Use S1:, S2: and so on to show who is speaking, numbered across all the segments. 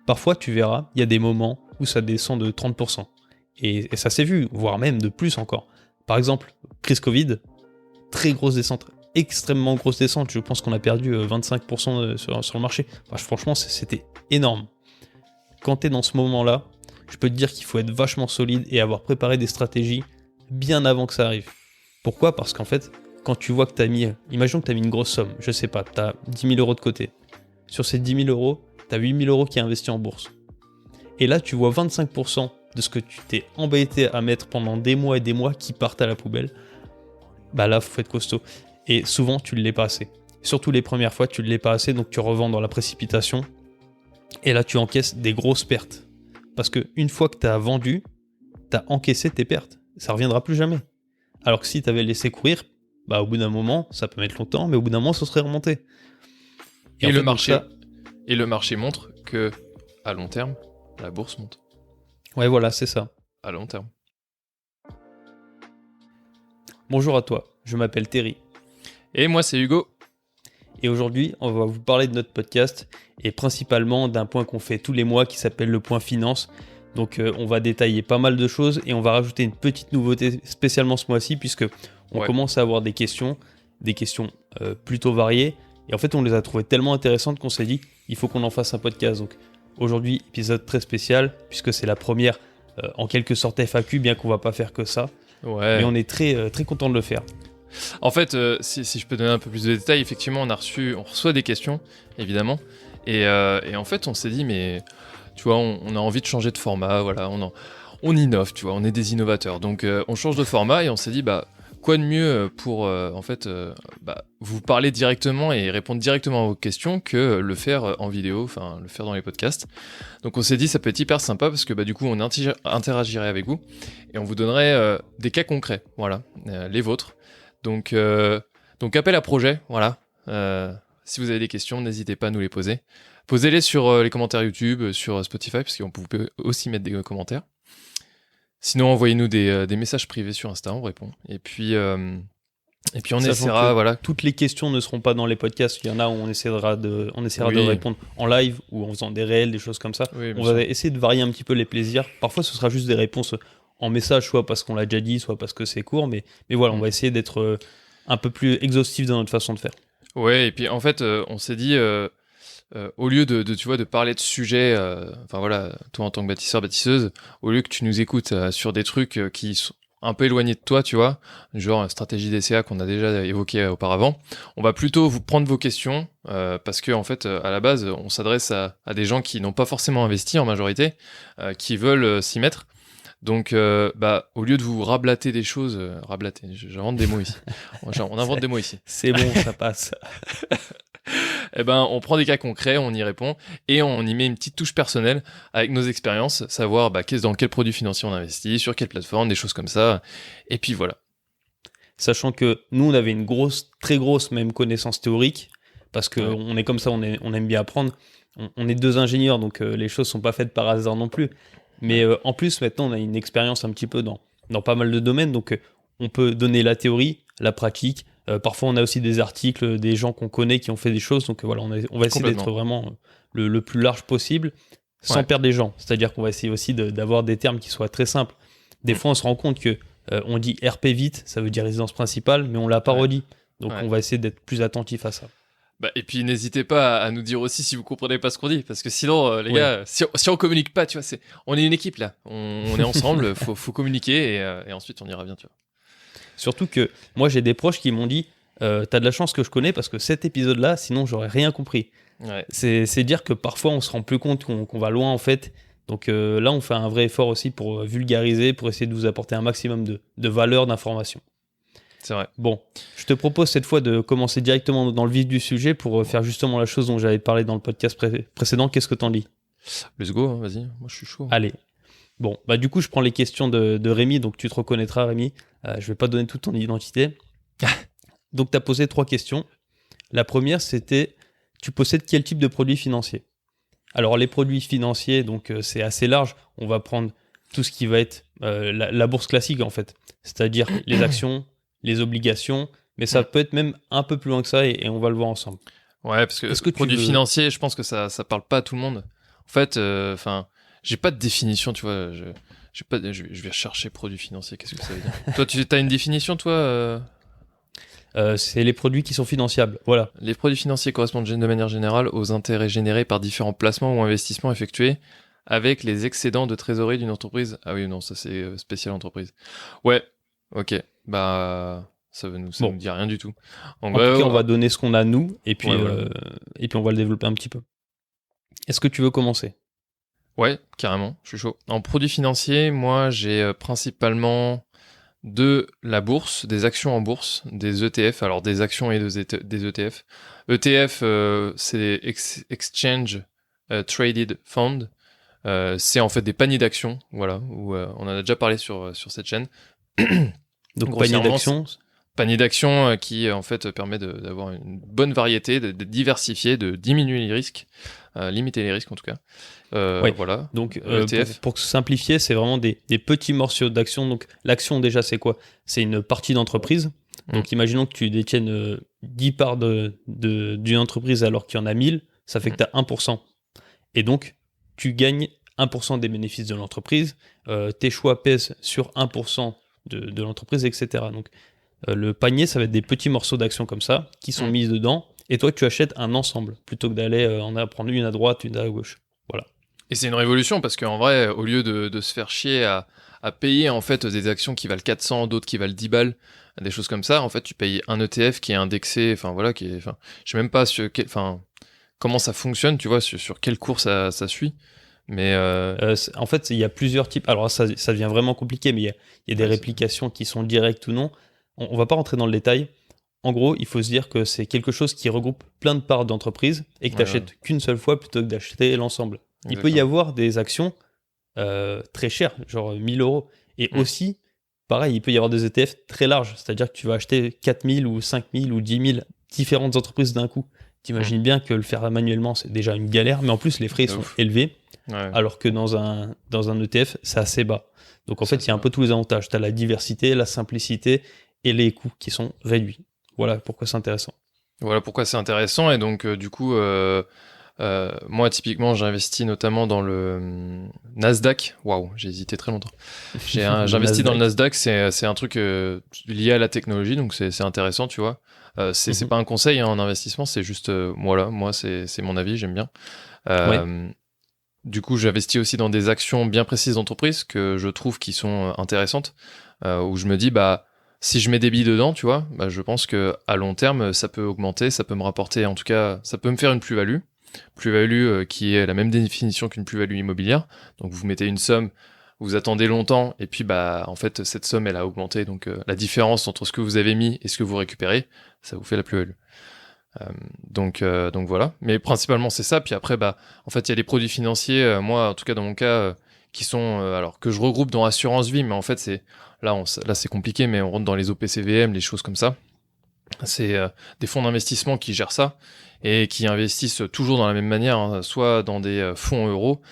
S1: Parfois, tu verras, il y a des moments où ça descend de 30%. Et ça s'est vu, voire même de plus encore. Par exemple, crise Covid, très grosse descente, extrêmement grosse descente. Je pense qu'on a perdu 25% sur le marché. Enfin, franchement, c'était énorme. Quand tu es dans ce moment-là, je peux te dire qu'il faut être vachement solide et avoir préparé des stratégies bien avant que ça arrive. Pourquoi ? Parce qu'en fait, quand tu vois que tu as mis, imaginons que tu as mis une grosse somme, je sais pas, tu as 10 000 euros de côté. Sur ces 10 000 euros, tu as 8 000 euros qui est investi en bourse. Et là, tu vois 25% de ce que tu t'es embêté à mettre pendant des mois et des mois qui partent à la poubelle. Bah là, faut être costaud. Et souvent, tu ne l'es pas assez. Surtout les premières fois, tu ne l'es pas assez, donc tu revends dans la précipitation. Et là, tu encaisses des grosses pertes. Parce qu'une fois que tu as vendu, tu as encaissé tes pertes. Ça ne reviendra plus jamais. Alors que si tu avais laissé courir, bah, au bout d'un moment, ça peut mettre longtemps, mais au bout d'un moment, ça serait remonté.
S2: Et le marché montre que, à long terme, la bourse monte.
S1: Ouais, voilà, c'est ça.
S2: À long terme.
S1: Bonjour à toi, je m'appelle Terry.
S2: Et moi, c'est Hugo.
S1: Et aujourd'hui, on va vous parler de notre podcast et principalement d'un point qu'on fait tous les mois qui s'appelle le point finance. Donc on va détailler pas mal de choses et on va rajouter une petite nouveauté spécialement ce mois-ci puisque on commence à avoir des questions plutôt variées. Et en fait, on les a trouvées tellement intéressantes qu'on s'est dit il faut qu'on en fasse un podcast. Donc aujourd'hui, épisode très spécial puisque c'est la première en quelque sorte FAQ, bien qu'on va pas faire que ça.
S2: Ouais.
S1: Mais on est très, très content de le faire.
S2: En fait, si je peux donner un peu plus de détails, effectivement, on reçoit des questions, évidemment. Et en fait, on s'est dit, mais tu vois, on a envie de changer de format, voilà, on innove, tu vois, on est des innovateurs. Donc, on change de format et on s'est dit, bah, quoi de mieux pour, vous parler directement et répondre directement à vos questions que le faire en vidéo, enfin, le faire dans les podcasts. Donc, on s'est dit, ça peut être hyper sympa parce que, bah, du coup, on interagirait avec vous et on vous donnerait des cas concrets, voilà, les vôtres. Donc appel à projet, voilà. Si vous avez des questions, n'hésitez pas à nous les poser. Posez-les sur les commentaires YouTube, sur Spotify, parce qu'on peut aussi mettre des commentaires. Sinon, envoyez-nous des messages privés sur Insta, on répond. Et puis on essaiera, voilà.
S1: Toutes les questions ne seront pas dans les podcasts. Il y en a où on essaiera de répondre en live ou en faisant des réels, des choses comme ça.
S2: Oui,
S1: on va essayer de varier un petit peu les plaisirs. Parfois, ce sera juste des réponses en message, soit parce qu'on l'a déjà dit, soit parce que c'est court. Mais voilà, on va essayer d'être un peu plus exhaustif dans notre façon de faire.
S2: Ouais, et puis en fait, on s'est dit, au lieu de parler de sujets, toi en tant que bâtisseuse, au lieu que tu nous écoutes sur des trucs qui sont un peu éloignés de toi, tu vois, genre stratégie DCA qu'on a déjà évoqué auparavant, on va plutôt vous prendre vos questions, parce que en fait, à la base, on s'adresse à des gens qui n'ont pas forcément investi en majorité, qui veulent s'y mettre. Donc, au lieu de vous rablater des choses, j'invente des mots ici. On invente des mots ici.
S1: C'est bon, ça passe.
S2: Eh ben, on prend des cas concrets, on y répond et on y met une petite touche personnelle avec nos expériences, savoir dans quel produit financier on investit, sur quelle plateforme, des choses comme ça. Et puis voilà.
S1: Sachant que nous, on avait une très grosse même connaissance théorique, parce que on est comme ça, on aime bien apprendre. On est deux ingénieurs, donc les choses sont pas faites par hasard non plus. Mais en plus, maintenant, on a une expérience un petit peu dans pas mal de domaines, donc on peut donner la théorie, la pratique. Parfois, on a aussi des articles, des gens qu'on connaît qui ont fait des choses. Donc voilà, on va essayer d'être vraiment le plus large possible, sans perdre les gens. C'est-à-dire qu'on va essayer aussi d'avoir des termes qui soient très simples. Des fois, on se rend compte que on dit RP vite, ça veut dire résidence principale, mais on l'a pas redit. Donc on va essayer d'être plus attentif à ça.
S2: Et puis n'hésitez pas à nous dire aussi si vous comprenez pas ce qu'on dit, parce que sinon les gars, si on communique pas, tu vois, on est une équipe là, on est ensemble, faut communiquer et ensuite on ira bien, tu vois.
S1: Surtout que moi j'ai des proches qui m'ont dit t'as de la chance que je connais parce que cet épisode là sinon j'aurais rien compris. C'est dire que parfois on se rend plus compte qu'on va loin en fait. Donc là on fait un vrai effort aussi pour vulgariser, pour essayer de vous apporter un maximum de valeur, d'information.
S2: C'est vrai.
S1: Bon, je te propose cette fois de commencer directement dans le vif du sujet pour faire justement la chose dont j'avais parlé dans le podcast précédent. Qu'est-ce que t'en dis ?
S2: Let's go, hein, vas-y, moi je suis chaud.
S1: Allez. Bon, du coup, je prends les questions de Rémi, donc tu te reconnaîtras, Rémi. Je vais pas donner toute ton identité. Donc, tu as posé 3 questions. La première, c'était, tu possèdes quel type de produit financier ? Alors, les produits financiers, donc c'est assez large. On va prendre tout ce qui va être la bourse classique, en fait. C'est-à-dire les actions, les obligations, mais ça peut être même un peu plus loin que ça et on va le voir ensemble.
S2: Ouais, parce que produits financiers, je pense que ça parle pas à tout le monde. En fait, j'ai pas de définition, tu vois. Je vais chercher produit financier. Qu'est-ce que ça veut dire? Toi, tu as une définition, toi?
S1: C'est les produits qui sont financiables. Voilà.
S2: Les produits financiers correspondent de manière générale aux intérêts générés par différents placements ou investissements effectués avec les excédents de trésorerie d'une entreprise. Ah oui, non, ça c'est spécial entreprise. Ouais, ok. Bah, ça nous dit rien du tout.
S1: En tout cas, on va donner ce qu'on a nous, et puis,
S2: voilà.
S1: et puis on va le développer un petit peu. Est-ce que tu veux commencer?
S2: Ouais, carrément, je suis chaud. En produits financiers, moi j'ai principalement de la bourse, des actions en bourse, des ETF, alors des actions et des ETF. ETF, c'est Exchange Traded Fund. C'est en fait des paniers d'actions, voilà, où on en a déjà parlé sur cette chaîne.
S1: Donc panier d'actions.
S2: Panier d'actions qui en fait permet d'avoir une bonne variété, de diversifier, de diminuer les risques, limiter les risques en tout cas. Voilà.
S1: Donc
S2: ETF.
S1: pour simplifier, c'est vraiment des petits morceaux d'actions. Donc l'action déjà c'est quoi? C'est une partie d'entreprise. Donc imaginons que tu détiennes 10 parts d'une entreprise alors qu'il y en a 1000, ça fait que tu as 1%. Et donc tu gagnes 1% des bénéfices de l'entreprise, tes choix pèsent sur 1% de l'entreprise, etc. Donc le panier, ça va être des petits morceaux d'actions comme ça qui sont mis dedans, et toi tu achètes un ensemble plutôt que d'aller en prendre une à droite, une à gauche. Voilà.
S2: Et c'est une révolution parce qu'en vrai, au lieu de se faire chier à payer en fait des actions qui valent 400, d'autres qui valent 10 balles, des choses comme ça, en fait tu payes un ETF qui est indexé, enfin voilà, je sais même pas comment ça fonctionne, tu vois, sur quel cours ça suit. Mais
S1: en fait, il y a plusieurs types. Alors ça devient vraiment compliqué, mais il y a des réplications qui sont directes ou non. On va pas rentrer dans le détail. En gros, il faut se dire que c'est quelque chose qui regroupe plein de parts d'entreprise et que tu n'achètes qu'une seule fois plutôt que d'acheter l'ensemble. Exactement. Il peut y avoir des actions très chères, genre 1000 euros. Et aussi, pareil, il peut y avoir des ETF très larges. C'est-à-dire que tu vas acheter 4000 ou 5000 ou 10 000 différentes entreprises d'un coup. T'imagines bien que le faire manuellement, c'est déjà une galère, mais en plus, les frais sont élevés. Ouais. Alors que dans un ETF, c'est assez bas. Donc en fait, il y a un peu tous les avantages. Tu as la diversité, la simplicité et les coûts qui sont réduits. Voilà pourquoi c'est intéressant.
S2: Voilà pourquoi c'est intéressant. Et donc, du coup, moi, typiquement, j'investis notamment dans le Nasdaq. Waouh, j'ai hésité très longtemps. J'investis dans le Nasdaq. C'est un truc lié à la technologie, donc c'est intéressant, tu vois. C'est pas un conseil en investissement, c'est juste, voilà, moi, c'est mon avis, j'aime bien. Du coup, j'investis aussi dans des actions bien précises d'entreprise que je trouve qui sont intéressantes, où je me dis, bah, si je mets des billes dedans, tu vois, bah, je pense que à long terme, ça peut augmenter, ça peut me rapporter, en tout cas, ça peut me faire une plus-value. Plus-value qui est la même définition qu'une plus-value immobilière. Donc, vous mettez une somme, vous attendez longtemps, et puis, bah, en fait, cette somme, elle a augmenté. Donc, la différence entre ce que vous avez mis et ce que vous récupérez, ça vous fait la plus-value. Donc voilà, mais principalement c'est ça. Puis après, bah, en fait, il y a des produits financiers, moi en tout cas dans mon cas, qui sont alors que je regroupe dans assurance vie, mais en fait c'est là c'est compliqué, mais on rentre dans les OPCVM, les choses comme ça. C'est des fonds d'investissement qui gèrent ça et qui investissent toujours dans la même manière, hein, soit dans des fonds euros,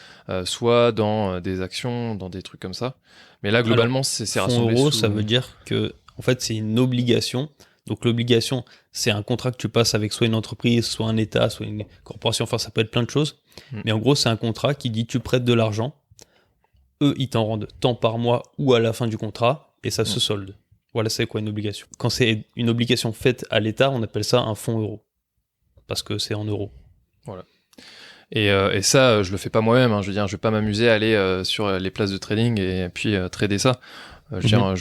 S2: soit dans des actions, dans des trucs comme ça. Mais là globalement, c'est rassemblé.
S1: Fonds euros, ça veut dire que en fait c'est une obligation. Donc l'obligation, c'est un contrat que tu passes avec soit une entreprise, soit un État, soit une corporation, enfin ça peut être plein de choses. Mais en gros, c'est un contrat qui dit tu prêtes de l'argent, eux ils t'en rendent tant par mois ou à la fin du contrat, et ça se solde. Voilà, c'est quoi une obligation. Quand c'est une obligation faite à l'État, on appelle ça un fonds euro, parce que c'est en euros.
S2: Voilà. Et ça, je le fais pas moi-même, hein. Je veux dire, je vais pas m'amuser à aller sur les places de trading et puis trader ça. Je veux dire,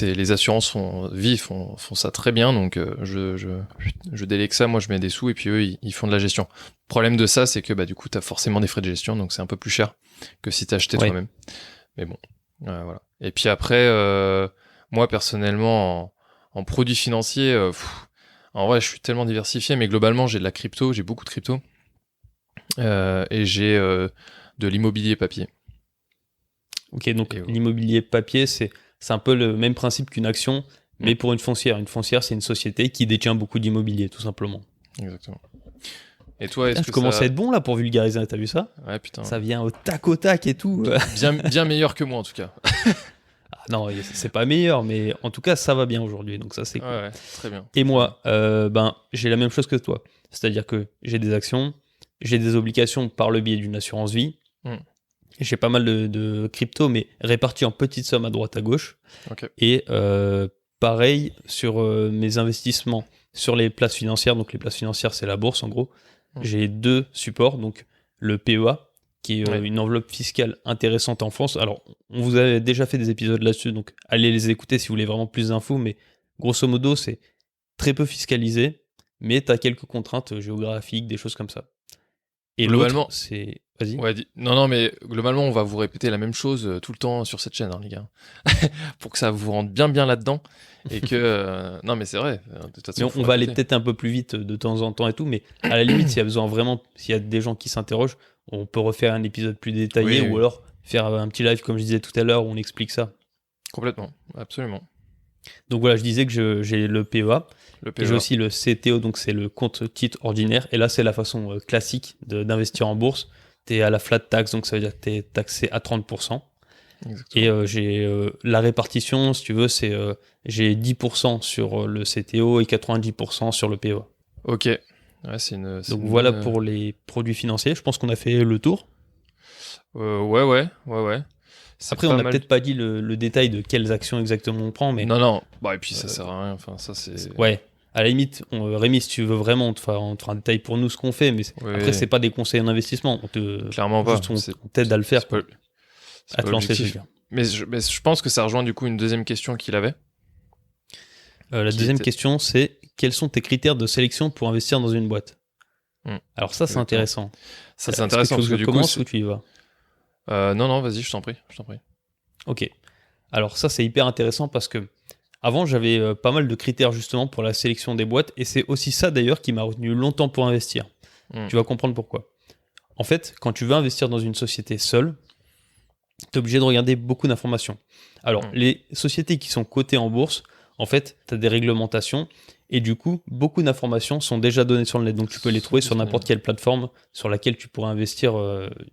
S2: les assurances font ça très bien, donc je délègue ça, moi je mets des sous et puis eux ils font de la gestion. Le problème de ça, c'est que bah, du coup t'as forcément des frais de gestion, donc c'est un peu plus cher que si t'as acheté toi-même. Mais bon, voilà. Et puis après, moi personnellement, en produits financiers, en vrai je suis tellement diversifié, mais globalement j'ai de la crypto, j'ai beaucoup de crypto, et j'ai de l'immobilier papier.
S1: Ok, donc l'immobilier papier, c'est un peu le même principe qu'une action, mais pour une foncière. Une foncière, c'est une société qui détient beaucoup d'immobilier, tout simplement.
S2: Exactement. Et toi, est-ce que
S1: je commence à être bon là pour vulgariser, t'as vu ça?
S2: Ouais, putain.
S1: Ça vient au tac et tout.
S2: Bien meilleur que moi, en tout cas.
S1: Non, c'est pas meilleur, mais en tout cas, ça va bien aujourd'hui, donc ça, c'est cool.
S2: Ouais, très bien.
S1: Et moi, j'ai la même chose que toi. C'est-à-dire que j'ai des actions, j'ai des obligations par le biais d'une assurance vie. J'ai pas mal de crypto, mais répartis en petites sommes à droite à gauche.
S2: Ok.
S1: Et pareil sur mes investissements sur les places financières. Donc les places financières, c'est la bourse en gros. J'ai 2 supports. Donc le PEA, qui est une enveloppe fiscale intéressante en France. Alors, on vous a déjà fait des épisodes là-dessus, donc allez les écouter si vous voulez vraiment plus d'infos. Mais grosso modo, c'est très peu fiscalisé, mais tu as quelques contraintes géographiques, des choses comme ça. Et
S2: Globalement,
S1: l'autre, c'est... Vas-y.
S2: Ouais, non, mais globalement, on va vous répéter la même chose tout le temps sur cette chaîne, hein, les gars. Pour que ça vous rende bien là-dedans. Et que. Non, mais c'est vrai. De toute façon,
S1: Mais on va aller peut-être un peu plus vite de temps en temps et tout, mais à la limite, s'il y a besoin vraiment, s'il y a des gens qui s'interrogent, on peut refaire un épisode plus détaillé ou alors faire un petit live, comme je disais tout à l'heure, où on explique ça.
S2: Complètement, absolument.
S1: Donc voilà, je disais que j'ai le PEA.
S2: Et
S1: j'ai aussi le CTO, donc c'est le compte titre ordinaire. Et là, c'est la façon classique d'investir en bourse. Tu es à la flat tax, donc ça veut dire que tu es taxé à 30%. Exactement. Et j'ai la répartition, si tu veux, c'est j'ai 10% sur le CTO et 90% sur le PEA.
S2: Ok. Ouais,
S1: donc voilà pour les produits financiers. Je pense qu'on a fait le tour.
S2: Ouais.
S1: Après, on n'a peut-être pas dit le détail de quelles actions exactement on prend, mais...
S2: Non. Bah, et puis ça sert à rien. Enfin, ça, c'est...
S1: Ouais. À la limite, Rémi, si tu veux vraiment, on te fera un détail pour nous ce qu'on fait, mais après, c'est pas des conseils en investissement.
S2: Clairement pas.
S1: On t'aide à le faire.
S2: À te lancer, je veux dire. Mais je pense que ça rejoint du coup une deuxième question qu'il avait.
S1: La deuxième question, c'est quels sont tes critères de sélection pour investir dans une boîte ? Alors ça, c'est intéressant.
S2: Ça, c'est intéressant
S1: parce que tu commences ou tu y vas ?
S2: Non, vas-y, je t'en prie.
S1: Ok. Alors ça, c'est hyper intéressant parce que avant, j'avais pas mal de critères justement pour la sélection des boîtes et c'est aussi ça d'ailleurs qui m'a retenu longtemps pour investir. Tu vas comprendre pourquoi. En fait, quand tu veux investir dans une société seule, tu es obligé de regarder beaucoup d'informations. Alors, les sociétés qui sont cotées en bourse, en fait, tu as des réglementations et du coup, beaucoup d'informations sont déjà données sur le net. Donc, tu peux les trouver sur n'importe quelle plateforme sur laquelle tu pourrais investir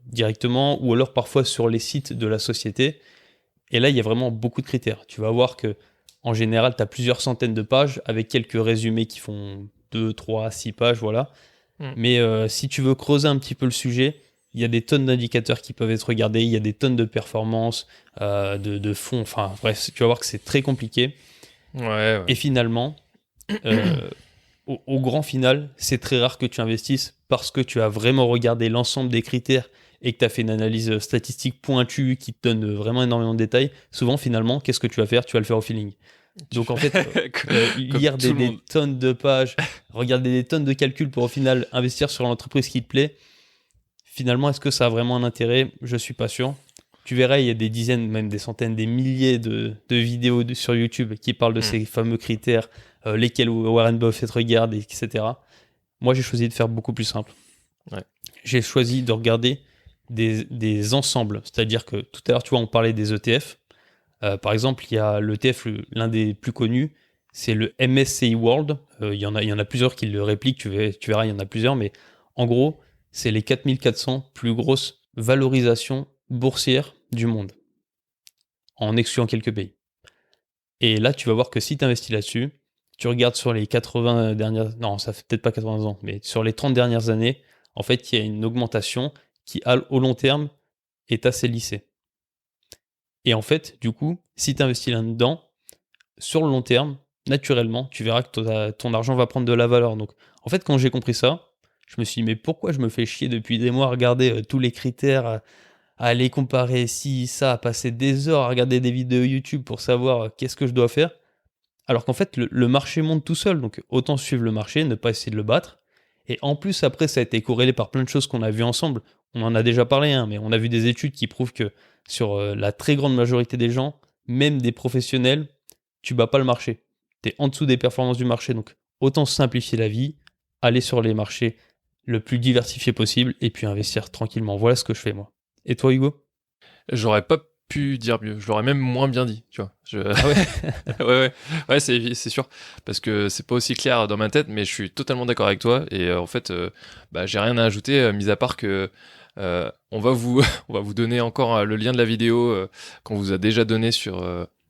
S1: directement ou alors parfois sur les sites de la société. Et là, il y a vraiment beaucoup de critères. Tu vas voir que en général, tu as plusieurs centaines de pages avec quelques résumés qui font 2, 3, 6 pages, voilà. Mais si tu veux creuser un petit peu le sujet, il y a des tonnes d'indicateurs qui peuvent être regardés, il y a des tonnes de performances, de fonds, enfin bref, tu vas voir que c'est très compliqué.
S2: Ouais.
S1: Et finalement, au grand final, c'est très rare que tu investisses parce que tu as vraiment regardé l'ensemble des critères et que tu as fait une analyse statistique pointue qui te donne vraiment énormément de détails. Souvent, finalement, qu'est-ce que tu vas faire ? Tu vas le faire au feeling. Donc en fait, lire des tonnes de pages, regarder des tonnes de calculs pour au final investir sur l'entreprise qui te plaît, finalement, est-ce que ça a vraiment un intérêt ? Je suis pas sûr. Tu verras, il y a des dizaines, même des centaines, des milliers de vidéos sur YouTube qui parlent de ces fameux critères, lesquels Warren Buffett regarde, etc. Moi, j'ai choisi de faire beaucoup plus simple.
S2: Ouais.
S1: J'ai choisi de regarder des ensembles. C'est-à-dire que tout à l'heure, tu vois, on parlait des ETF. Par exemple, il y a l'ETF, l'un des plus connus, c'est le MSCI World. Il y en a plusieurs qui le répliquent, tu verras, il y en a plusieurs, mais en gros, c'est les 4400 plus grosses valorisations boursières du monde, en excluant quelques pays. Et là, tu vas voir que si tu investis là-dessus, tu regardes sur les 80 dernières... Non, ça fait peut-être pas 80 ans, mais sur les 30 dernières années, en fait, il y a une augmentation qui, au long terme, est assez lissée. Et en fait, du coup, si tu investis là-dedans, sur le long terme, naturellement, tu verras que ton argent va prendre de la valeur. Donc, en fait, quand j'ai compris ça, je me suis dit, mais pourquoi je me fais chier depuis des mois à regarder tous les critères, à aller comparer ci, ça, à passer des heures à regarder des vidéos YouTube pour savoir qu'est-ce que je dois faire, alors qu'en fait, le marché monte tout seul. Donc, autant suivre le marché, ne pas essayer de le battre. Et en plus, après, ça a été corrélé par plein de choses qu'on a vues ensemble. On en a déjà parlé, hein, mais on a vu des études qui prouvent que sur la très grande majorité des gens, même des professionnels, tu bats pas le marché. Tu es en dessous des performances du marché. Donc, autant simplifier la vie, aller sur les marchés le plus diversifié possible et puis investir tranquillement. Voilà ce que je fais, moi. Et toi, Hugo ?
S2: J'aurais pas pu dire mieux. Je l'aurais même moins bien dit, tu vois.
S1: Ah
S2: ouais Ouais, c'est sûr. Parce que c'est pas aussi clair dans ma tête, mais je suis totalement d'accord avec toi. Et en fait, j'ai rien à ajouter, mis à part que on va vous donner encore le lien de la vidéo qu'on vous a déjà donné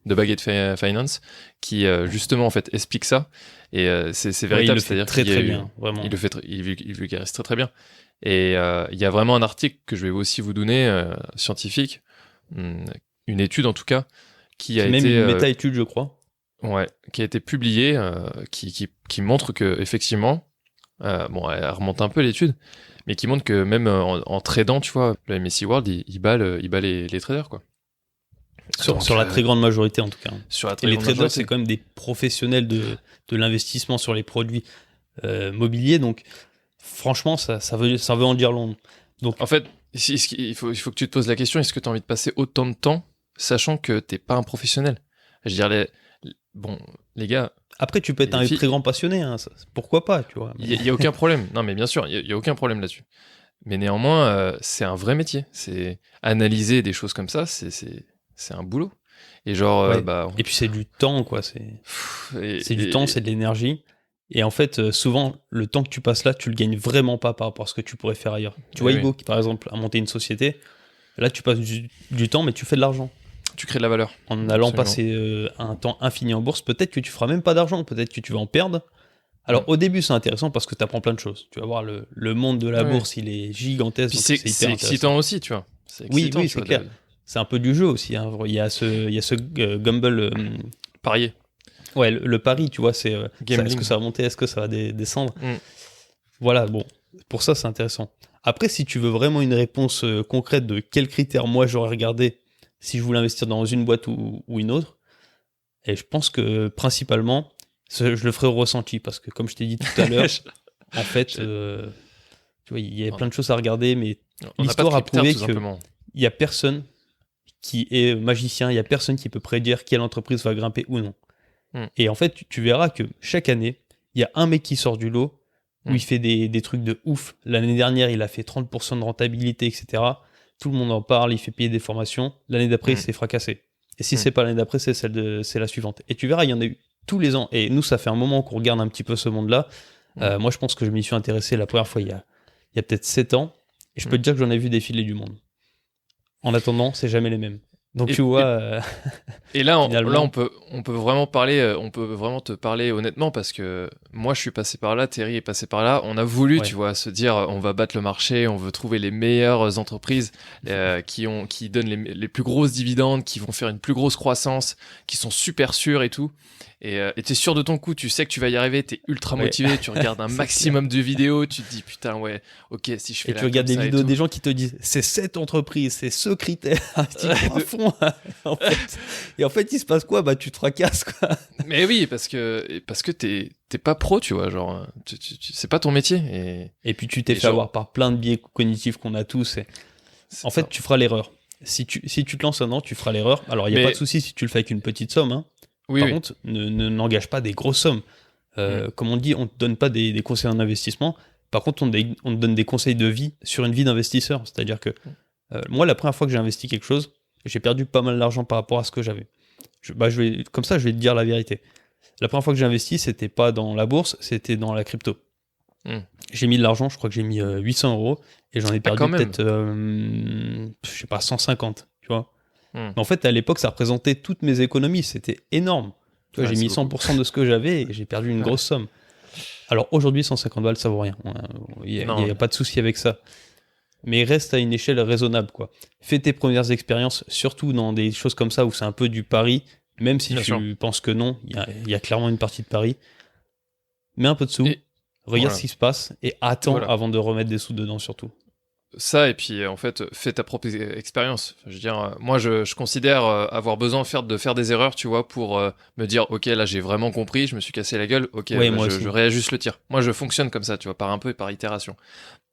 S2: de Baguette Finance, qui justement en fait explique ça. Et c'est
S1: Ouais, il
S2: véritable,
S1: le fait
S2: c'est-à-dire
S1: très
S2: qu'il y a
S1: très
S2: eu-
S1: bien, vraiment.
S2: il vulgarise très très bien. Et il y a vraiment un article que je vais aussi vous donner, scientifique, une étude en tout cas, qui a
S1: C'est même
S2: été
S1: une méta-étude, je crois.
S2: ouais, qui a été publiée, qui montre que effectivement, bon, elle remonte un peu l'étude, mais qui montre que même en tradant, tu vois, le MSCI World, il bat les traders, quoi. Donc,
S1: Sur la très grande majorité, en tout cas.
S2: sur la
S1: Et
S2: très
S1: les
S2: grande
S1: traders,
S2: majorité.
S1: c'est quand même des professionnels de l'investissement sur les produits mobiliers. Donc, franchement, ça veut en dire long. Donc,
S2: En fait, il faut que tu te poses la question, est-ce que tu as envie de passer autant de temps, sachant que t'es pas un professionnel? Je veux dire, bon, les gars,
S1: après, tu peux être
S2: les
S1: un
S2: filles-
S1: très grand passionné. Hein, pourquoi pas, tu vois.
S2: il y a aucun problème. Non, mais bien sûr, il y a aucun problème là-dessus. Mais néanmoins, c'est un vrai métier. C'est analyser des choses comme ça, c'est un boulot. Et genre,
S1: Ouais.
S2: bah,
S1: Et puis, c'est du temps, quoi. C'est du temps, c'est de l'énergie. Et en fait, souvent, le temps que tu passes là, tu le gagnes vraiment pas par rapport à ce que tu pourrais faire ailleurs. Tu vois,
S2: oui.
S1: Hugo, qui par exemple a monté une société, là, tu passes du temps, mais tu fais de l'argent.
S2: Tu crées de la valeur.
S1: En allant
S2: Absolument.
S1: passer un temps infini en bourse, peut-être que tu feras même pas d'argent, peut-être que tu vas en perdre. Alors, au début, c'est intéressant parce que tu apprends plein de choses. Tu vas voir, le monde de la
S2: Ouais.
S1: bourse, il est gigantesque.
S2: Puis
S1: donc
S2: c'est
S1: hyper intéressant.
S2: excitant aussi, tu vois. C'est
S1: Oui,
S2: excitant,
S1: oui,
S2: tu
S1: c'est
S2: vois,
S1: clair. C'est un peu du jeu aussi. Hein. Il y a ce Gumball.
S2: Parier.
S1: Ouais, le pari, tu vois, c'est
S2: Gambling.
S1: est-ce que ça va monter, est-ce que ça va descendre.
S2: Mm.
S1: Voilà, bon, pour ça, c'est intéressant. Après, si tu veux vraiment une réponse concrète de quels critères moi j'aurais regardé si je voulais investir dans une boîte ou une autre, et je pense que principalement, je le ferai au ressenti, parce que comme je t'ai dit tout à l'heure, en fait, tu vois, il y a plein de choses à regarder, mais
S2: On n'a pas de
S1: l'histoire a
S2: critères,
S1: prouvé
S2: tout
S1: que
S2: simplement.
S1: il y a personne qui est magicien, il y a personne qui peut prédire quelle entreprise va grimper ou non. Et en fait, tu verras que chaque année, il y a un mec qui sort du lot où il fait des trucs de ouf. L'année dernière, il a fait 30% de rentabilité, etc. Tout le monde en parle, il fait payer des formations. L'année d'après, il s'est fracassé. Et si c'est pas l'année d'après, c'est la suivante. Et tu verras, il y en a eu tous les ans. Et nous, ça fait un moment qu'on regarde un petit peu ce monde-là. Moi, je pense que je m'y suis intéressé la première fois il y a peut-être 7 ans. Et je peux te dire que j'en ai vu défiler du monde. En attendant, c'est jamais les mêmes. Donc tu vois...
S2: Et là,
S1: finalement,
S2: on peut vraiment parler, on peut vraiment te parler honnêtement parce que moi, je suis passé par là, Terry est passé par là. On a voulu, tu vois, se dire, on va battre le marché, on veut trouver les meilleures entreprises qui donnent les plus grosses dividendes, qui vont faire une plus grosse croissance, qui sont super sûres et tout. Et t'es sûr de ton coup, tu sais que tu vas y arriver, t'es ultra motivé, tu regardes un maximum de vidéos, tu te dis putain ouais, ok, si je fais
S1: et tu regardes des vidéos des gens qui te disent c'est cette entreprise, c'est ce critère, tu vas à fond en fait. Et en fait il se passe quoi? Bah tu te fracasses quoi.
S2: Mais oui, parce que t'es pas pro, tu vois, genre c'est pas ton métier.
S1: Et puis tu t'es fait avoir par plein de biais cognitifs qu'on a tous. En fait tu feras l'erreur. Si tu te lances un an, tu feras l'erreur. Alors il n'y a pas de souci si tu le fais avec une petite somme, hein. Par contre, n'engage pas des grosses sommes. Comme on dit, on ne te donne pas des conseils en investissement. Par contre, on te donne des conseils de vie sur une vie d'investisseur. C'est-à-dire que moi, la première fois que j'ai investi quelque chose, j'ai perdu pas mal d'argent par rapport à ce que j'avais. Comme ça, je vais te dire la vérité. La première fois que j'ai investi, c'était pas dans la bourse, c'était dans la crypto. J'ai mis de l'argent, je crois que j'ai mis 800 € et j'en ai perdu peut-être, je sais pas, 150, tu vois. Mais en fait, à l'époque, ça représentait toutes mes économies. C'était énorme. Tu vois, j'ai mis 100% de ce que j'avais et j'ai perdu une grosse somme. Alors aujourd'hui, 150 balles, ça vaut rien. Il n'y a pas de souci avec ça. Mais reste à une échelle raisonnable, quoi. Fais tes premières expériences, surtout dans des choses comme ça où c'est un peu du pari. Même si tu penses que non, il y a clairement une partie de pari. Mets un peu de sous, regarde ce qui se passe et attends avant de remettre des sous dedans, surtout.
S2: Ça, et puis en fait, fais ta propre expérience. Je veux dire, moi, je considère avoir besoin de faire des erreurs, tu vois, pour me dire, ok, là, j'ai vraiment compris, je me suis cassé la gueule, ok, je réajuste le tir. Moi, je fonctionne comme ça, tu vois, par un peu et par itération.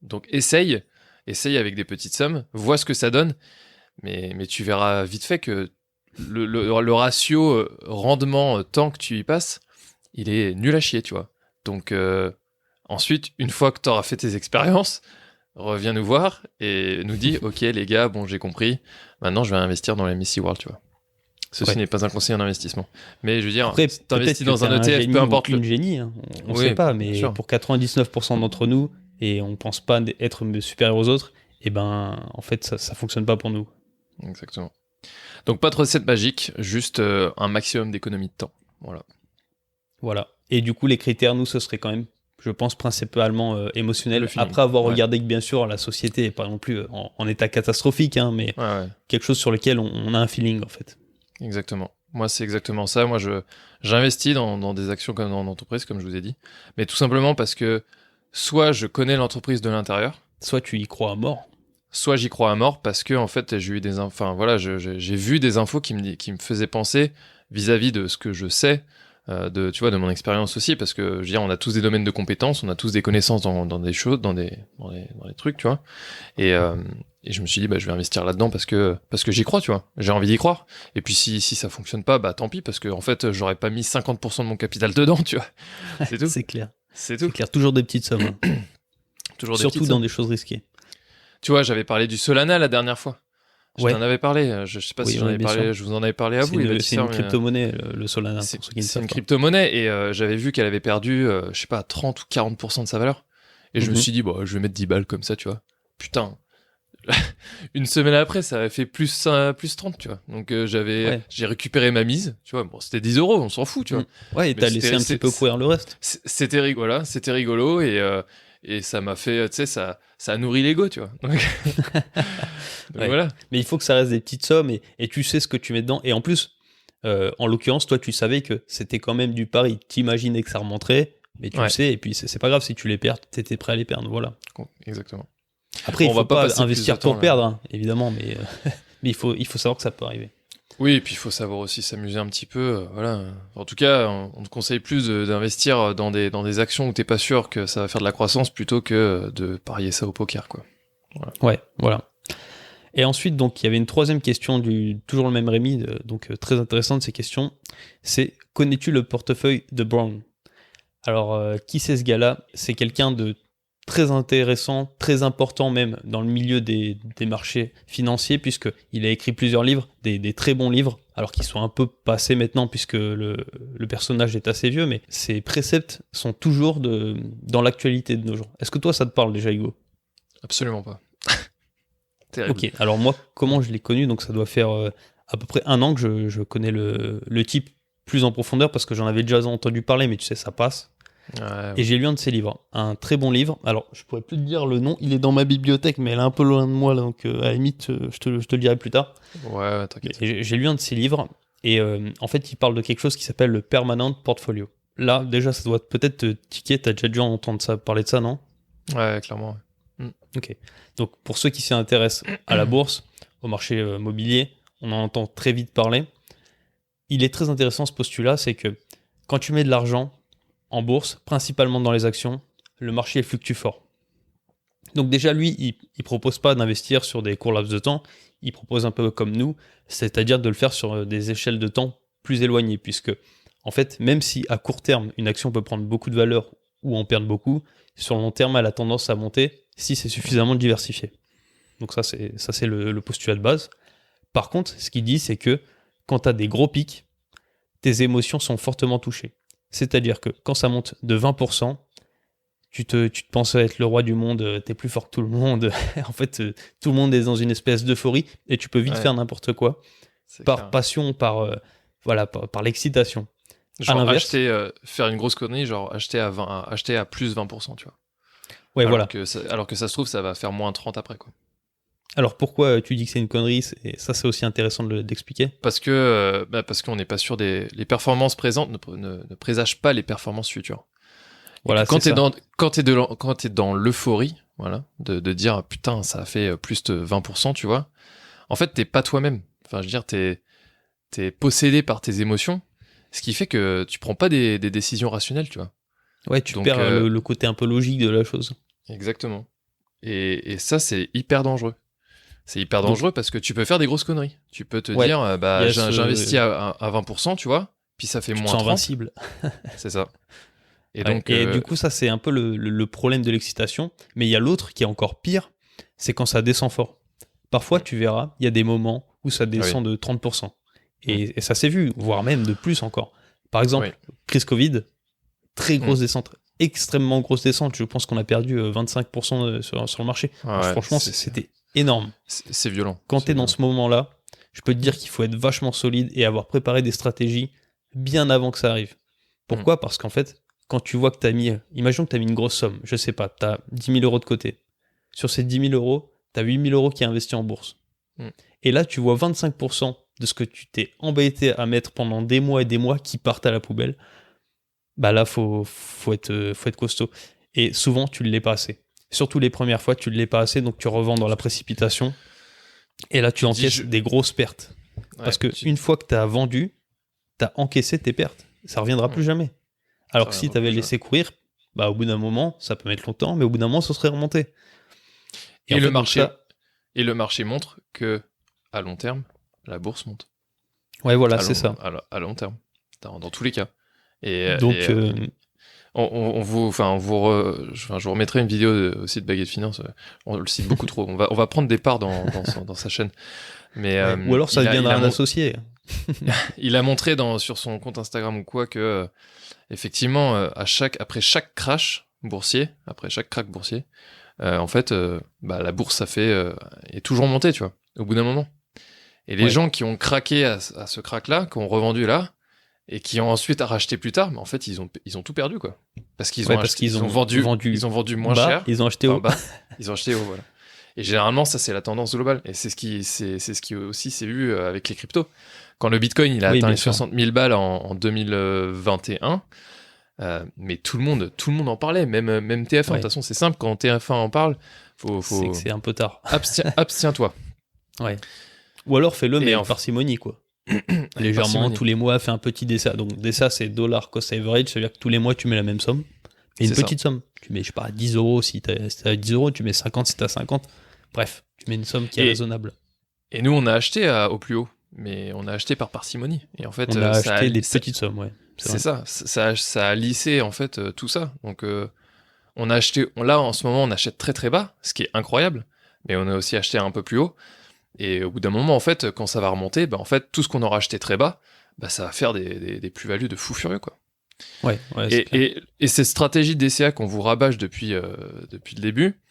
S2: Donc, essaye avec des petites sommes, vois ce que ça donne, mais tu verras vite fait que le ratio rendement-temps que tu y passes, il est nul à chier, tu vois. Donc, ensuite, une fois que tu auras fait tes expériences, reviens nous voir et nous dit ok les gars, bon j'ai compris, maintenant je vais investir dans la MSCI World, tu vois. Ceci n'est pas un conseil en investissement, mais je veux dire,
S1: après,
S2: t'investis dans un ETF, peu importe
S1: une génie, hein. On sait pas, mais pour 99% d'entre nous, et on pense pas être supérieur aux autres, et ben en fait ça fonctionne pas pour nous.
S2: Exactement. Donc pas de recette magique, juste un maximum d'économie de temps. Voilà.
S1: Et du coup, les critères, nous, ce serait quand même, je pense, principalement émotionnel.
S2: Le feeling.
S1: Après avoir
S2: Ouais.
S1: regardé que, bien sûr, la société n'est pas non plus en état catastrophique, hein, mais
S2: Ouais.
S1: quelque chose sur lequel on a un feeling, en fait.
S2: Exactement. Moi, c'est exactement ça. Moi, j'investis dans des actions comme dans l'entreprise, comme je vous ai dit. Mais tout simplement parce que soit je connais l'entreprise de l'intérieur,
S1: Soit tu y crois à mort.
S2: soit j'y crois à mort parce que, en fait, j'ai eu j'ai vu des infos qui me faisaient penser vis-à-vis de ce que je sais, tu vois, de mon expérience aussi, parce que, je veux dire, on a tous des domaines de compétences, on a tous des connaissances dans des choses, dans des trucs, tu vois. Et je me suis dit, bah, je vais investir là-dedans parce que j'y crois, tu vois. J'ai envie d'y croire. Et puis, si ça fonctionne pas, bah, tant pis, parce que, en fait, j'aurais pas mis 50% de mon capital dedans, tu vois. C'est tout.
S1: C'est clair.
S2: C'est tout.
S1: C'est clair. Toujours des petites sommes. Hein.
S2: Toujours des
S1: Surtout
S2: petites
S1: dans
S2: sommes.
S1: des choses risquées.
S2: Tu vois, j'avais parlé du Solana la dernière fois. Je
S1: Ouais.
S2: t'en avais parlé. Je sais pas
S1: Oui,
S2: si j'en
S1: oui,
S2: avais
S1: bien
S2: parlé.
S1: sûr.
S2: Je vous en avais parlé à vous, les
S1: C'est une
S2: bâtisseurs. mais,
S1: crypto-monnaie, le Solana, pour ceux qui ne
S2: c'est
S1: savent
S2: une
S1: pas.
S2: crypto-monnaie et j'avais vu qu'elle avait perdu, je sais pas, 30 ou 40% de sa valeur. Et je me
S1: Mhm.
S2: suis dit, bon, je vais mettre 10 balles comme ça, tu vois. Putain. Une semaine après, ça avait fait plus 30, tu vois. Donc j'ai récupéré ma mise, tu vois. Bon, c'était 10 euros, on s'en fout, tu vois.
S1: Ouais, et
S2: Mais
S1: t'as laissé un petit peu courir le reste.
S2: C'était rigolo, c'était rigolo et ça m'a fait, tu sais, ça a nourri l'ego, tu vois. Donc,
S1: Ouais.
S2: voilà.
S1: Mais il faut que ça reste des petites sommes et tu sais ce que tu mets dedans. Et en plus, en l'occurrence, toi, tu savais que c'était quand même du pari. T'imaginais que ça remonterait, mais tu le sais. Et puis, c'est pas grave si tu les perds, t'étais prêt à les perdre. Voilà.
S2: Exactement.
S1: Après,
S2: Bon,
S1: il
S2: on
S1: faut
S2: va pas
S1: pas
S2: passer
S1: investir
S2: plus de temps,
S1: pour
S2: là.
S1: perdre, hein, évidemment, mais il faut savoir que ça peut arriver.
S2: Oui, et puis il faut savoir aussi s'amuser un petit peu, voilà. En tout cas, on te conseille plus d'investir dans des actions où t'es pas sûr que ça va faire de la croissance plutôt que de parier ça au poker, quoi.
S1: Ouais, voilà. Et ensuite, donc, il y avait une troisième question toujours le même Rémi, donc très intéressante ces questions. C'est, connais-tu le portefeuille de Brown? Alors, qui c'est ce gars-là? C'est quelqu'un de très intéressant, très important même dans le milieu des marchés financiers, puisqu'il a écrit plusieurs livres, des très bons livres, alors qu'ils sont un peu passés maintenant, puisque le personnage est assez vieux, mais ses préceptes sont toujours dans l'actualité de nos jours. Est-ce que toi, ça te parle déjà, Hugo?
S2: Absolument pas. Terrible.
S1: Ok, alors moi, comment je l'ai connu? Donc ça doit faire à peu près 1 an que je connais le type plus en profondeur, parce que j'en avais déjà entendu parler, mais tu sais, ça passe.
S2: Ouais.
S1: Et j'ai lu un de ses livres, un très bon livre. Alors, je pourrais plus te dire le nom, il est dans ma bibliothèque, mais elle est un peu loin de moi, là, donc à la limite, je te le dirai plus tard.
S2: Ouais, t'inquiète.
S1: Et j'ai lu un de ses livres, et en fait, il parle de quelque chose qui s'appelle le Permanent Portfolio. Là, déjà, ça doit peut-être te tiquer, t'as déjà dû entendre parler de ça, non?
S2: Ouais, clairement. Ouais.
S1: Ok. Donc, pour ceux qui s'intéressent à la bourse, au marché mobilier, on en entend très vite parler. Il est très intéressant ce postulat, c'est que quand tu mets de l'argent en bourse, principalement dans les actions, le marché fluctue fort. Donc déjà, lui, il propose pas d'investir sur des courts laps de temps, il propose un peu comme nous, c'est-à-dire de le faire sur des échelles de temps plus éloignées, puisque, en fait, même si à court terme, une action peut prendre beaucoup de valeur ou en perdre beaucoup, sur le long terme, elle a tendance à monter si c'est suffisamment diversifié. Donc ça, c'est le postulat de base. Par contre, ce qu'il dit, c'est que quand tu as des gros pics, tes émotions sont fortement touchées. C'est-à-dire que quand ça monte de 20%, tu te penses être le roi du monde, t'es plus fort que tout le monde. En fait, tout le monde est dans une espèce d'euphorie et tu peux vite faire n'importe quoi.
S2: C'est
S1: Par
S2: clair.
S1: passion, par l'excitation.
S2: Genre
S1: l'inverse.
S2: faire une grosse connerie, genre acheter à plus 20%, tu vois.
S1: Ouais,
S2: alors
S1: voilà.
S2: Alors que ça se trouve, ça va faire moins 30 après, quoi.
S1: Alors pourquoi tu dis que c'est une connerie? Ça, c'est aussi intéressant d'expliquer.
S2: Parce qu'on n'est pas sûr les performances présentes ne présagent pas les performances futures.
S1: Voilà,
S2: Quand
S1: c'est ça.
S2: quand t'es dans l'euphorie, voilà, de dire putain, ça a fait plus de 20%, tu vois. En fait, t'es pas toi-même. Enfin, je veux dire, t'es possédé par tes émotions, ce qui fait que tu prends pas des décisions rationnelles, tu vois.
S1: Ouais, tu
S2: Donc,
S1: perds le côté un peu logique de la chose.
S2: Exactement. Et ça, c'est hyper dangereux. C'est hyper dangereux parce que tu peux faire des grosses conneries. Tu peux te dire, j'investis à 20%, tu vois, puis ça fait
S1: Tu te
S2: moins
S1: sens
S2: 30.
S1: invincible.
S2: C'est ça. Et
S1: Ouais,
S2: donc,
S1: et du coup, ça, c'est un peu le problème de l'excitation. Mais il y a l'autre qui est encore pire, c'est quand ça descend fort. Parfois, tu verras, il y a des moments où ça descend de 30%. Et ça s'est vu, voire même de plus encore. Par exemple, crise Covid, très grosse descente, extrêmement grosse descente. Je pense qu'on a perdu 25% sur le marché.
S2: Ouais,
S1: franchement, c'était énorme.
S2: C'est violent.
S1: Quand tu es dans ce moment-là, je peux te dire qu'il faut être vachement solide et avoir préparé des stratégies bien avant que ça arrive. Pourquoi ? Parce qu'en fait, quand tu vois que tu as mis, imaginons que tu as mis une grosse somme, je sais pas, tu as 10 000 euros de côté. Sur ces 10 000 euros, tu as 8 000 euros qui est investi en bourse. Et là, tu vois 25% de ce que tu t'es embêté à mettre pendant des mois et des mois qui partent à la poubelle. Bah là, faut être costaud. Et souvent, tu ne l'es pas assez. Surtout les premières fois, tu ne l'es pas assez, donc tu revends dans la précipitation. Et là, tu encaisses des grosses pertes. Parce que une fois que tu as vendu, tu as encaissé tes pertes. Ça ne reviendra plus jamais. Alors que si tu avais laissé courir, bah, au bout d'un moment, ça peut mettre longtemps, mais au bout d'un moment, ça serait remonté.
S2: Et le marché montre que à long terme, la bourse monte.
S1: Ouais, voilà, c'est ça.
S2: À long terme, dans tous les cas. Et
S1: donc,
S2: je vous remettrai une vidéo aussi de Baguette Finance. On le cite beaucoup trop. On va prendre des parts dans sa chaîne. Mais
S1: ou alors ça deviendra un associé.
S2: Il a montré sur son compte Instagram ou quoi que effectivement après chaque crash boursier, en fait, la bourse est toujours montée, tu vois, au bout d'un moment. Et les gens qui ont craqué à ce crack-là, qui ont revendu là, et qui ont ensuite racheté plus tard, mais en fait, ils ont tout perdu, quoi. Parce qu'ils ont vendu moins cher.
S1: Ils ont acheté haut.
S2: Ils ont acheté haut, voilà. Et généralement, ça, c'est la tendance globale. Et c'est ce qui aussi s'est vu avec les cryptos. Quand le Bitcoin, il a atteint les 60 000 balles en 2021, mais tout le monde en parlait, même TF1. De toute façon, c'est simple, quand TF1 en parle,
S1: c'est que c'est un peu tard.
S2: Abstiens-toi.
S1: Ouais. Ou alors fais-le, mais en parcimonie, quoi. Légèrement, tous les mois, fais un petit DCA. Donc, DCA, c'est dollar cost average, ça veut dire que tous les mois, tu mets la même somme. Et une petite somme. Tu mets, je sais pas, 10 euros si t'as 10 euros, tu mets 50 si t'as 50. Bref, tu mets une somme qui est raisonnable.
S2: Et nous, on a acheté au plus haut, mais on a acheté par parcimonie. Et en fait,
S1: on a acheté des petites sommes, ouais.
S2: C'est ça. Ça a lissé, en fait, tout ça. Donc, on a acheté. Là, en ce moment, on achète très très bas, ce qui est incroyable. Mais on a aussi acheté un peu plus haut. Et au bout d'un moment, en fait, quand ça va remonter, en fait, tout ce qu'on aura acheté très bas, ça va faire des plus-values de fou furieux, quoi.
S1: Ouais,
S2: et cette stratégie DCA qu'on vous rabâche depuis le début,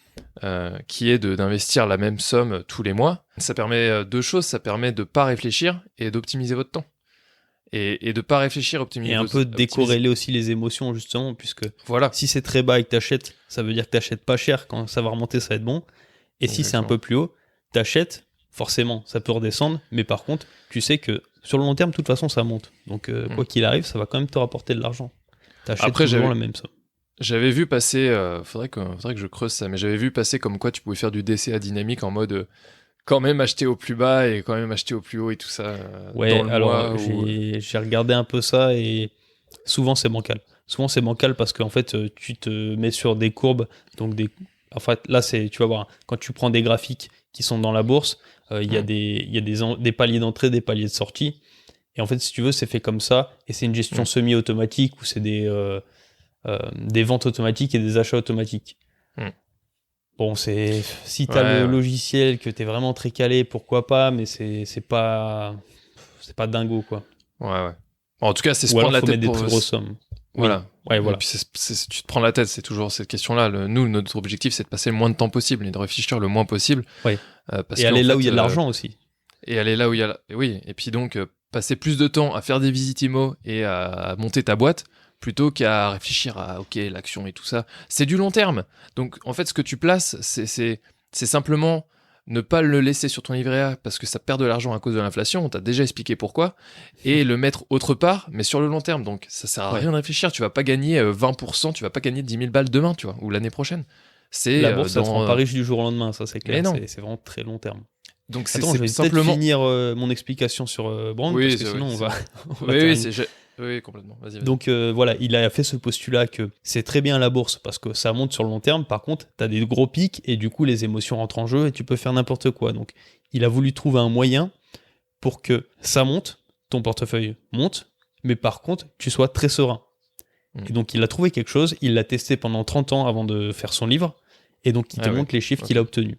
S2: qui est d'investir la même somme tous les mois, ça permet deux choses. Ça permet de pas réfléchir et d'optimiser votre temps. Et de pas réfléchir, optimiser.
S1: Et un peu décorréler aussi les émotions, justement, puisque
S2: voilà.
S1: Si c'est très bas et que t'achètes, ça veut dire que t'achètes pas cher. Quand ça va remonter, ça va être bon. Et si c'est un peu plus haut, t'achètes, forcément, ça peut redescendre. Mais par contre, tu sais que sur le long terme, de toute façon, ça monte. Donc, quoi qu'il arrive, ça va quand même te rapporter de l'argent. T'achètes toujours la même somme.
S2: J'avais vu passer, faudrait que je creuse ça, mais j'avais vu passer comme quoi tu pouvais faire du DCA dynamique en mode quand même acheter au plus bas et quand même acheter au plus haut et tout ça.
S1: Ouais, alors j'ai regardé un peu ça et souvent c'est bancal. Souvent c'est bancal parce qu'en fait tu te mets sur des courbes, donc en fait là tu vas voir, quand tu prends des graphiques qui sont dans la bourse, il y a des paliers d'entrée, des paliers de sortie. Et en fait, si tu veux, c'est fait comme ça et c'est une gestion semi-automatique où c'est des ventes automatiques et des achats automatiques. Bon, si t'as le logiciel, que t'es vraiment très calé, pourquoi pas, mais c'est pas dingo, quoi.
S2: Ouais. En tout cas, c'est se
S1: prendre
S2: la tête
S1: mettre des très grosses sommes.
S2: Voilà.
S1: Ouais, voilà.
S2: Et puis tu te prends la tête, c'est toujours cette question-là. Nous, notre objectif, c'est de passer le moins de temps possible et de réfléchir le moins possible.
S1: Ouais. Et aller là où il y a de l'argent aussi.
S2: Et aller là où il y a... Oui, et puis donc, passer plus de temps à faire des visites IMO et à monter ta boîte, plutôt qu'à réfléchir à l'action et tout ça. C'est du long terme. Donc, en fait, ce que tu places, c'est simplement ne pas le laisser sur ton livret A parce que ça perd de l'argent à cause de l'inflation. On t'a déjà expliqué pourquoi. Et le mettre autre part, mais sur le long terme. Donc, ça sert à rien de réfléchir. Tu vas pas gagner 20%, tu vas pas gagner 10 000 balles demain, tu vois, ou l'année prochaine.
S1: La bourse, ça te rend pas riche du jour au lendemain, ça c'est clair. C'est vraiment très long terme.
S2: Donc,
S1: je vais simplement finir mon explication sur Brand, parce que sinon on va
S2: Oui, complètement. Vas-y.
S1: Donc voilà, il a fait ce postulat que c'est très bien la bourse parce que ça monte sur le long terme. Par contre, tu as des gros pics et du coup, les émotions rentrent en jeu et tu peux faire n'importe quoi. Donc, il a voulu trouver un moyen pour que ça monte, ton portefeuille monte, mais par contre, tu sois très serein. Et donc, il a trouvé quelque chose, il l'a testé pendant 30 ans avant de faire son livre et donc, il te montre les chiffres qu'il a obtenus.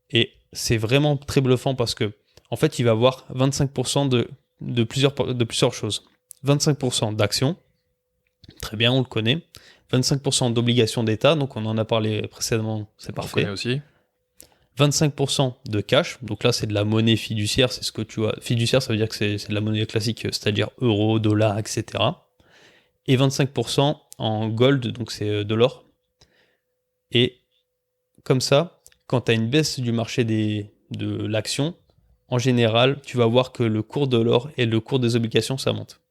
S1: Et c'est vraiment très bluffant parce que, en fait, il va avoir 25% de plusieurs choses. 25% d'actions, très bien, on le connaît. 25% d'obligations d'État, donc on en a parlé précédemment, c'est parfait.
S2: On connaît aussi.
S1: 25% de cash, donc là c'est de la monnaie fiduciaire, c'est ce que tu vois. Fiduciaire, ça veut dire que c'est de la monnaie classique, c'est-à-dire euro, dollar, etc. Et 25% en gold, donc c'est de l'or. Et comme ça, quand tu as une baisse du marché de l'action, en général, tu vas voir que le cours de l'or et le cours des obligations, ça monte.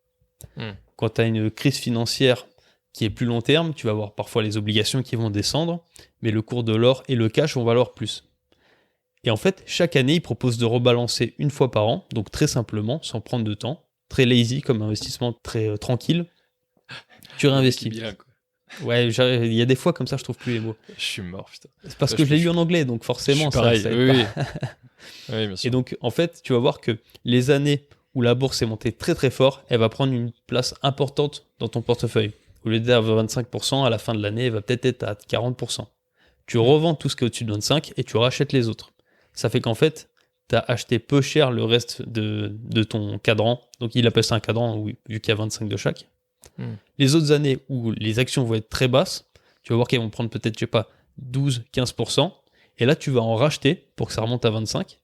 S1: Quand tu as une crise financière qui est plus long terme, tu vas voir parfois les obligations qui vont descendre, mais le cours de l'or et le cash vont valoir plus. Et en fait, chaque année, ils proposent de rebalancer une fois par an, donc très simplement, sans prendre de temps, très lazy comme investissement, très tranquille. Tu réinvestis. Ouais, il y a des fois comme ça, je trouve plus les mots.
S2: Je suis mort, putain.
S1: C'est parce que je l'ai lu en anglais, donc forcément,
S2: ça aide
S1: pas.
S2: Oui, bien sûr.
S1: Et donc, en fait, tu vas voir que les années où la bourse est montée très très fort, elle va prendre une place importante dans ton portefeuille. Au lieu d'être à 25%, à la fin de l'année, elle va peut-être être à 40%. Tu revends tout ce qui est au-dessus de 25 et tu rachètes les autres. Ça fait qu'en fait, tu as acheté peu cher le reste de ton cadran. Donc, il appelle ça un cadran, vu qu'il y a 25 de chaque. Les autres années où les actions vont être très basses, tu vas voir qu'elles vont prendre peut-être, je sais pas, 12-15%. Et là, tu vas en racheter pour que ça remonte à 25.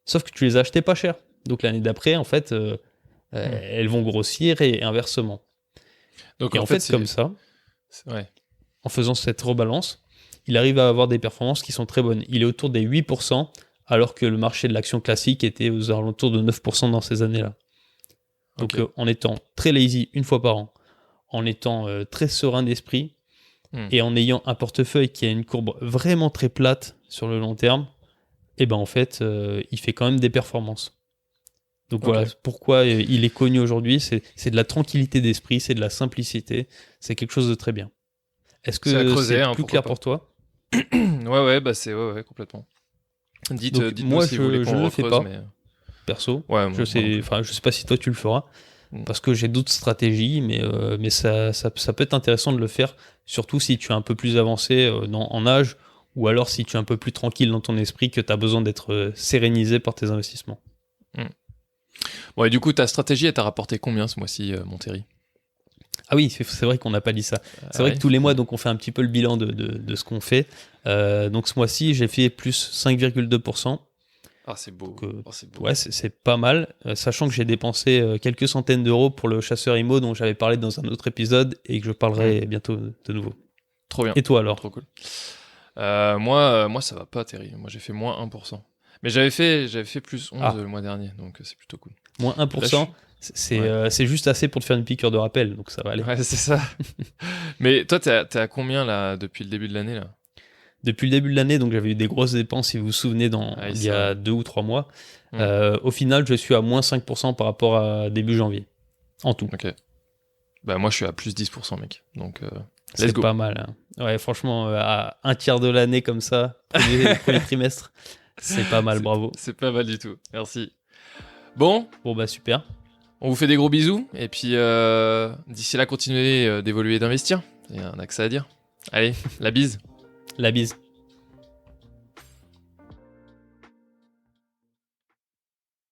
S1: Sauf que tu les as achetés pas cher. Donc, l'année d'après, en fait, elles vont grossir et inversement. Donc, et en fait, comme ça, en faisant cette rebalance, il arrive à avoir des performances qui sont très bonnes. Il est autour des 8%, alors que le marché de l'action classique était aux alentours de 9% dans ces années-là. Donc, en étant très lazy une fois par an, en étant très serein d'esprit, et en ayant un portefeuille qui a une courbe vraiment très plate sur le long terme, et ben en fait, il fait quand même des performances. Donc voilà pourquoi il est connu aujourd'hui. C'est de la tranquillité d'esprit, c'est de la simplicité, c'est quelque chose de très bien. Est-ce que c'est plus clair pour toi?
S2: Ouais, bah c'est complètement. Dites-nous
S1: moi,
S2: si vous voulez qu'on
S1: je le fais
S2: recreuse,
S1: pas.
S2: mais...
S1: Perso,
S2: Ouais,
S1: je sais pas si toi tu le feras, parce que j'ai d'autres stratégies, mais ça peut être intéressant de le faire, surtout si tu es un peu plus avancé en âge, ou alors si tu es un peu plus tranquille dans ton esprit, que tu as besoin d'être sérénisé par tes investissements.
S2: Bon, et du coup, ta stratégie, elle t'a rapporté combien ce mois-ci, Monterrey?
S1: Ah oui, c'est vrai qu'on n'a pas dit ça. C'est vrai que tous les mois, donc on fait un petit peu le bilan de ce qu'on fait. Donc ce mois-ci, j'ai fait plus 5,2%.
S2: Ah, c'est beau. C'est beau.
S1: Ouais, c'est pas mal, sachant que j'ai dépensé quelques centaines d'euros pour le chasseur IMO dont j'avais parlé dans un autre épisode et que je parlerai bientôt de nouveau.
S2: Trop bien.
S1: Et toi alors?
S2: Trop cool. Moi, ça va pas, Terry. Moi, j'ai fait moins 1%. Mais j'avais fait plus 11 le mois dernier, donc c'est plutôt cool.
S1: Moins 1%, c'est juste assez pour te faire une piqûre de rappel, donc ça va aller.
S2: Ouais, c'est ça. Mais toi, t'es à combien là depuis le début de l'année là?
S1: Depuis le début de l'année, donc j'avais eu des grosses dépenses, si vous vous souvenez, il y a 2 ou 3 mois. Au final, je suis à moins 5% par rapport à début janvier, en tout.
S2: Ok. Bah moi, je suis à plus 10%, mec. Donc,
S1: c'est pas mal. Hein. Ouais, franchement, à un tiers de l'année comme ça, premier trimestre, c'est pas mal, bravo.
S2: C'est pas mal du tout, merci. Bon,
S1: bah super.
S2: On vous fait des gros bisous, et puis d'ici là, continuez d'évoluer et d'investir. Il y a un accès à dire. Allez, la bise.
S1: La bise.